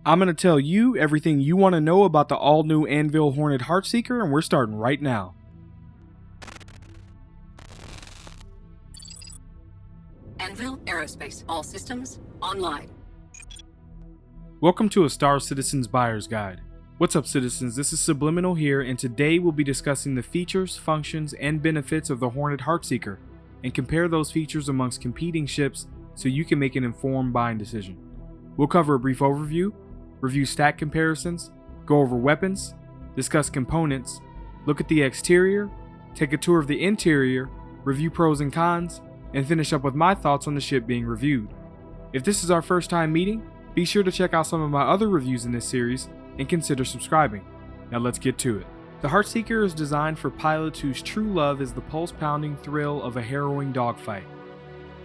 I'm going to tell you everything you want to know about the all-new Anvil Hornet Heartseeker, and we're starting right now. Anvil Aerospace, all systems online. Welcome to A Star Citizen's Buyer's Guide. What's up, citizens? This is SubliminaL here, and today we'll be discussing the features, functions, and benefits of the Hornet Heartseeker, and compare those features amongst competing ships so you can make an informed buying decision. We'll cover a brief overview, review stat comparisons, go over weapons, discuss components, look at the exterior, take a tour of the interior, review pros and cons, and finish up with my thoughts on the ship being reviewed. If this is our first time meeting, be sure to check out some of my other reviews in this series and consider subscribing. Now let's get to it. The Heartseeker is designed for pilots whose true love is the pulse-pounding thrill of a harrowing dogfight.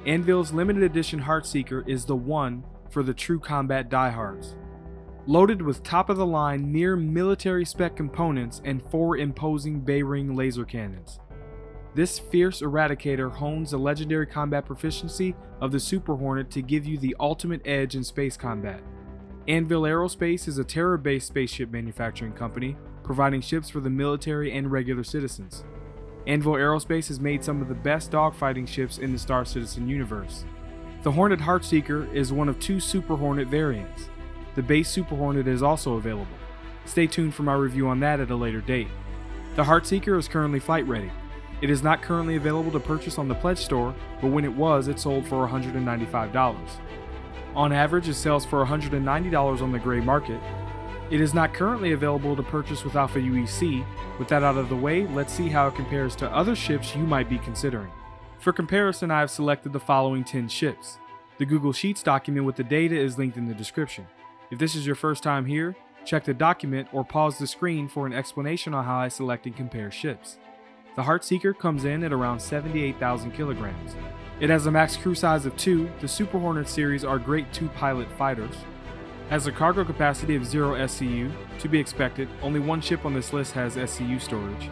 Anvil's limited edition Heartseeker is the one for the true combat diehards. Loaded with top-of-the-line near military spec components and 4 imposing bay ring laser cannons. This fierce eradicator hones the legendary combat proficiency of the Super Hornet to give you the ultimate edge in space combat. Anvil Aerospace is a Terra-based spaceship manufacturing company, providing ships for the military and regular citizens. Anvil Aerospace has made some of the best dogfighting ships in the Star Citizen universe. The Hornet Heartseeker is one of 2 Super Hornet variants. The base Super Hornet is also available. Stay tuned for my review on that at a later date. The Heartseeker is currently flight ready. It is not currently available to purchase on the Pledge Store, but when it was, it sold for $195. On average, it sells for $190 on the gray market. It is not currently available to purchase with Alpha UEC. With that out of the way, let's see how it compares to other ships you might be considering. For comparison, I have selected the following 10 ships. The Google Sheets document with the data is linked in the description. If this is your first time here, check the document or pause the screen for an explanation on how I select and compare ships. The Heartseeker comes in at around 78,000 kilograms. It has a max crew size of 2. The Super Hornet series are great 2-pilot fighters. Has a cargo capacity of 0 SCU. To be expected, only one ship on this list has SCU storage.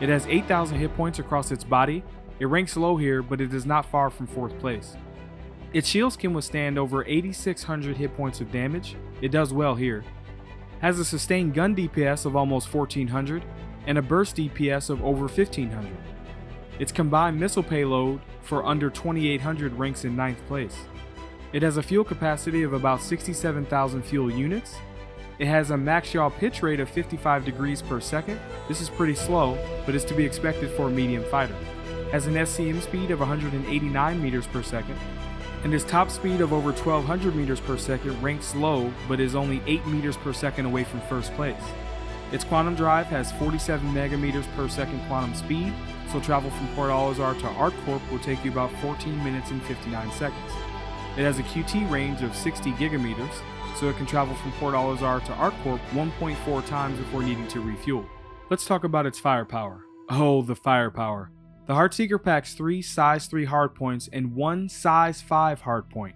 It has 8,000 hit points across its body. It ranks low here, but it is not far from 4th place. Its shields can withstand over 8,600 hit points of damage. It does well here. Has a sustained gun DPS of almost 1,400 and a burst DPS of over 1,500. Its combined missile payload for under 2,800 ranks in 9th place. It has a fuel capacity of about 67,000 fuel units. It has a max yaw pitch rate of 55 degrees per second. This is pretty slow, but is to be expected for a medium fighter. Has an SCM speed of 189 meters per second. And its top speed of over 1,200 meters per second ranks low, but is only 8 meters per second away from 1st place. Its quantum drive has 47 megameters per second quantum speed, so travel from Port Al-Azhar to MultiCorp will take you about 14 minutes and 59 seconds. It has a QT range of 60 gigameters, so it can travel from Port Al-Azhar to MultiCorp 1.4 times before needing to refuel. Let's talk about its firepower. Oh, the firepower. The Heartseeker packs 3 size 3 hardpoints and 1 size 5 hardpoint.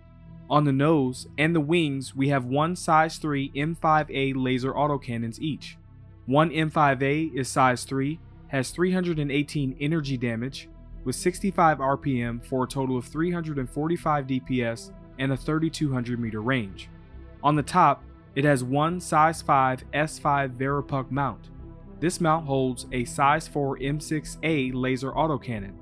On the nose and the wings, we have 1 size 3 M5A laser autocannons each. One M5A is size 3, has 318 energy damage, with 65 RPM for a total of 345 DPS and a 3,200 meter range. On the top, it has 1 size 5 S5 Verapuck mount. This mount holds a size 4 M6A laser autocannon.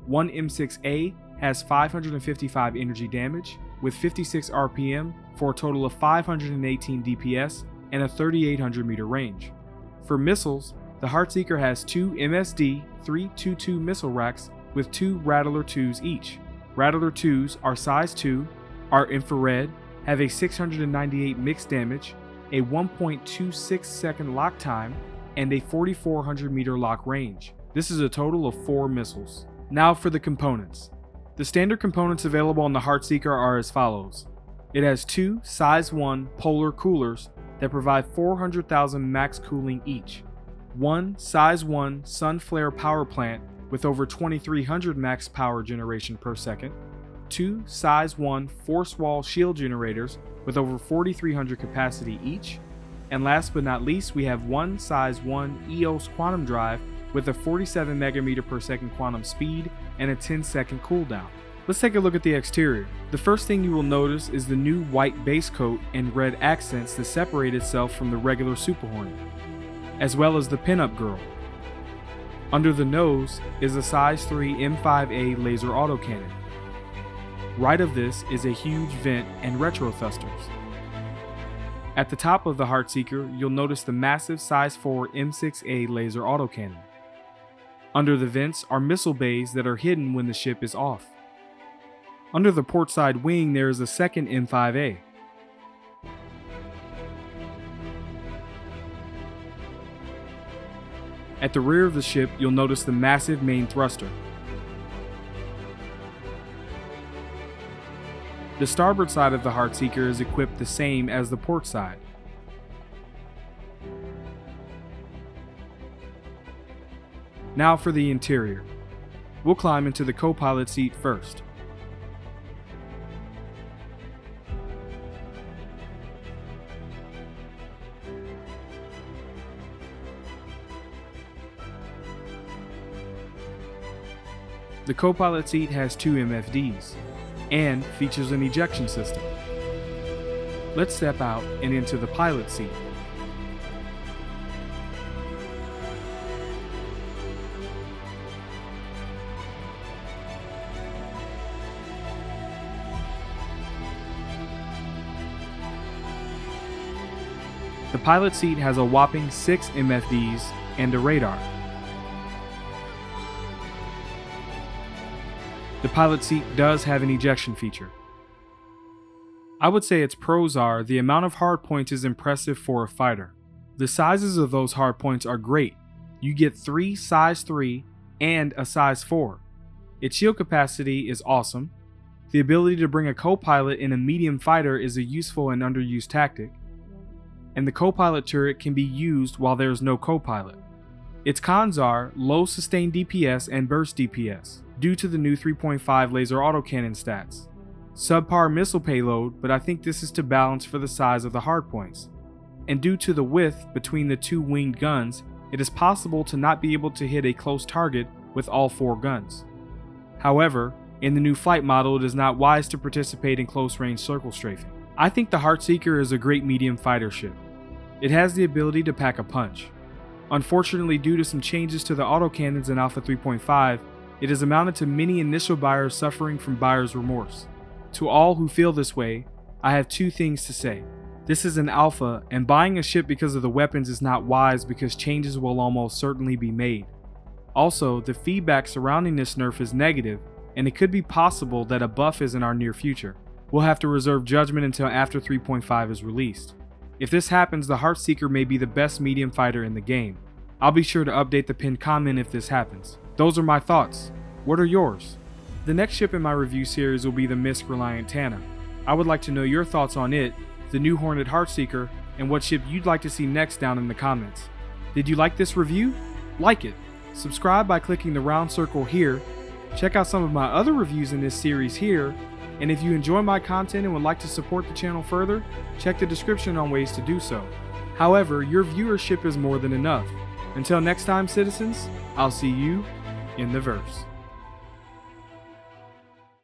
One M6A has 555 energy damage with 56 RPM for a total of 518 DPS and a 3,800 meter range. For missiles, the Heartseeker has 2 MSD 322 missile racks with 2 Rattler 2s each. Rattler 2s are size 2, are infrared, have a 698 mixed damage, a 1.26 second lock time, and a 4,400 meter lock range. This is a total of 4 missiles. Now for the components. The standard components available on the Heartseeker are as follows. It has 2 size 1 polar coolers that provide 400,000 max cooling each. 1 size 1 sun flare power plant with over 2,300 max power generation per second. 2 size 1 force wall shield generators with over 4,300 capacity each. And last but not least, we have 1 size 1 EOS quantum drive with a 47 megameter per second quantum speed and a 10-second cooldown. Let's take a look at the exterior. The first thing you will notice is the new white base coat and red accents that separate itself from the regular Super Hornet, as well as the pinup girl. Under the nose is a size 3 M5A laser autocannon. Right of this is a huge vent and retro thrusters. At the top of the Heartseeker, you'll notice the massive size 4 M6A laser autocannon. Under the vents are missile bays that are hidden when the ship is off. Under the port side wing there is a second M5A. At the rear of the ship, you'll notice the massive main thruster. The starboard side of the Heartseeker is equipped the same as the port side. Now for the interior. We'll climb into the co-pilot seat first. The co-pilot seat has 2 MFDs and features an ejection system. Let's step out and into the pilot seat. The pilot seat has a whopping 6 MFDs and a radar. The pilot seat does have an ejection feature. I would say its pros are the amount of hardpoints is impressive for a fighter. The sizes of those hardpoints are great. You get 3 size 3 and a size 4. Its shield capacity is awesome. The ability to bring a co-pilot in a medium fighter is a useful and underused tactic. And the co-pilot turret can be used while there is no co-pilot. Its cons are low sustained DPS and burst DPS due to the new 3.5 laser autocannon stats. Subpar missile payload, but I think this is to balance for the size of the hardpoints. And due to the width between the 2 winged guns, it is possible to not be able to hit a close target with all 4 guns. However, in the new flight model, it is not wise to participate in close range circle strafing. I think the Heartseeker is a great medium fighter ship. It has the ability to pack a punch. Unfortunately, due to some changes to the autocannons in Alpha 3.5, it has amounted to many initial buyers suffering from buyer's remorse. To all who feel this way, I have 2 things to say. This is an alpha, and buying a ship because of the weapons is not wise because changes will almost certainly be made. Also, the feedback surrounding this nerf is negative, and it could be possible that a buff is in our near future. We'll have to reserve judgment until after 3.5 is released. If this happens, the Heartseeker may be the best medium fighter in the game. I'll be sure to update the pinned comment if this happens. Those are my thoughts. What are yours? The next ship in my review series will be the MISC Reliant Tana. I would like to know your thoughts on it, the new Hornet Heartseeker, and what ship you'd like to see next down in the comments. Did you like this review? Like it. Subscribe by clicking the round circle here. Check out some of my other reviews in this series here. And if you enjoy my content and would like to support the channel further, check the description on ways to do so. However, your viewership is more than enough. Until next time, citizens, I'll see you in the verse.